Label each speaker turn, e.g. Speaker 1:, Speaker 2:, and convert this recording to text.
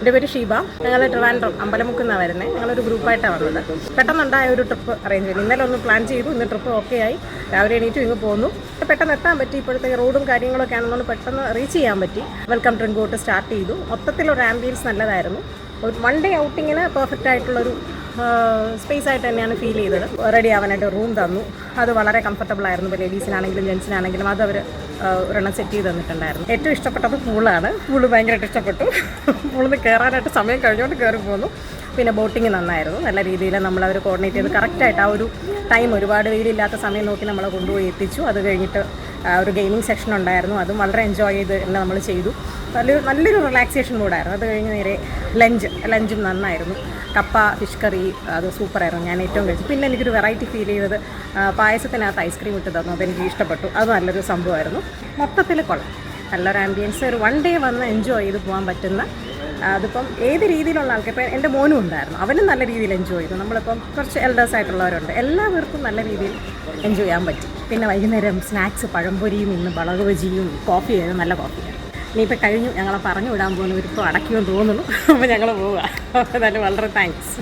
Speaker 1: എൻ്റെ പേര് ഷീബ. ഞങ്ങൾ ട്രിവാൻഡ്രം അമ്പലമുക്കുന്നാണ് വരുന്നത്. ഞങ്ങളൊരു ഗ്രൂപ്പായിട്ടാണ് വന്നത്. പെട്ടെന്നുണ്ടായ ഒരു ട്രിപ്പ് അറേഞ്ച് ചെയ്തു. ഇന്നലെ ഒന്ന് പ്ലാൻ ചെയ്തു, ഇന്ന് ട്രിപ്പ് ഓക്കെ ആയി. രാവിലെ എണീറ്റ് ഇങ്ങ് പോന്നു. പെട്ടെന്ന് എത്താൻ പറ്റി. ഇപ്പോഴത്തെ റോഡും കാര്യങ്ങളൊക്കെ ആണെന്നുകൊണ്ട് പെട്ടെന്ന് റീച്ച് ചെയ്യാൻ പറ്റി. വെൽക്കം ട്രിങ്കോട്ട് സ്റ്റാർട്ട് ചെയ്തു. മൊത്തത്തിലൊരു ആംബിയൻസ് നല്ലതായിരുന്നു. ഒരു വൺ ഡേ ഔട്ടിങ്ങിന് പെർഫെക്റ്റ് ആയിട്ടുള്ളൊരു സ്പേസ് ആയിട്ട് തന്നെയാണ് ഫീൽ ചെയ്തത്. റെഡി ആവാനായിട്ട് റൂം തന്നു. അത് വളരെ കംഫർട്ടബിൾ ആയിരുന്നു. ഇപ്പോൾ ലേഡീസിനാണെങ്കിലും ജെൻസിനാണെങ്കിലും അത് അവർ ഒരെണ്ണം സെറ്റ് ചെയ്ത് തന്നിട്ടുണ്ടായിരുന്നു. ഏറ്റവും ഇഷ്ടപ്പെട്ടത് പൂളാണ്. പൂള് ഭയങ്കരമായിട്ട് ഇഷ്ടപ്പെട്ടു. പൂളിൽ കയറാനായിട്ട് സമയം കഴിഞ്ഞുകൊണ്ട് കയറി പോന്നു. പിന്നെ ബോട്ടിങ് നന്നായിരുന്നു. നല്ല രീതിയിൽ നമ്മളവർ കോർഡിനേറ്റ് ചെയ്ത് കറക്റ്റായിട്ട് ആ ഒരു ടൈം, ഒരുപാട് വെയിലില്ലാത്ത സമയം നോക്കി നമ്മളെ കൊണ്ടുപോയി എത്തിച്ചു. അത് കഴിഞ്ഞിട്ട് ഒരു ഗെയിമിംഗ് സെക്ഷൻ ഉണ്ടായിരുന്നു. അതും വളരെ എൻജോയ് ചെയ്ത് തന്നെ നമ്മൾ ചെയ്തു. നല്ലൊരു റിലാക്സേഷൻ മൂഡായിരുന്നു. അത് കഴിഞ്ഞ് നേരെ ലഞ്ചും നന്നായിരുന്നു. കപ്പ ഫിഷ് കറി അത് സൂപ്പറായിരുന്നു. ഞാൻ ഏറ്റവും കഴിച്ചു. പിന്നെ എനിക്കൊരു വെറൈറ്റി ഫീൽ ചെയ്തത് പായസത്തിനകത്ത് ഐസ്ക്രീം ഇട്ട് തന്നു. അതെനിക്ക് ഇഷ്ടപ്പെട്ടു. അത് നല്ലൊരു സംഭവമായിരുന്നു. മൊത്തത്തിൽ കൊള്ളാം. നല്ലൊരു ആംബിയൻസ്. ഒരു വൺ ഡേ വന്ന് എൻജോയ് ചെയ്ത് പോകാൻ പറ്റുന്ന, അതിപ്പം ഏത് രീതിയിലുള്ള ആൾക്കാർ, ഇപ്പം എൻ്റെ മോനും ഉണ്ടായിരുന്നു, അവനും നല്ല രീതിയിൽ എൻജോയ് ചെയ്തു. നമ്മളിപ്പം കുറച്ച് എൽഡേഴ്സ് ആയിട്ടുള്ളവരുണ്ട്, എല്ലാവർക്കും നല്ല രീതിയിൽ എൻജോയ് ചെയ്യാൻ പറ്റി. പിന്നെ വൈകുന്നേരം സ്നാക്സ്, പഴംപൊരിയും ഇന്ന് മുളക് ബജിയും കോഫി ആയിരുന്നു. നല്ല കോഫിയാണ്. ഇനിയിപ്പോൾ കഴിഞ്ഞു. ഞങ്ങളെ പറഞ്ഞു വിടാൻ പോകുന്നവരിപ്പോൾ അടയ്ക്കുമെന്ന് തോന്നുന്നു. അപ്പോൾ ഞങ്ങൾ പോവുക. എന്നാലും വളരെ താങ്ക്സ്.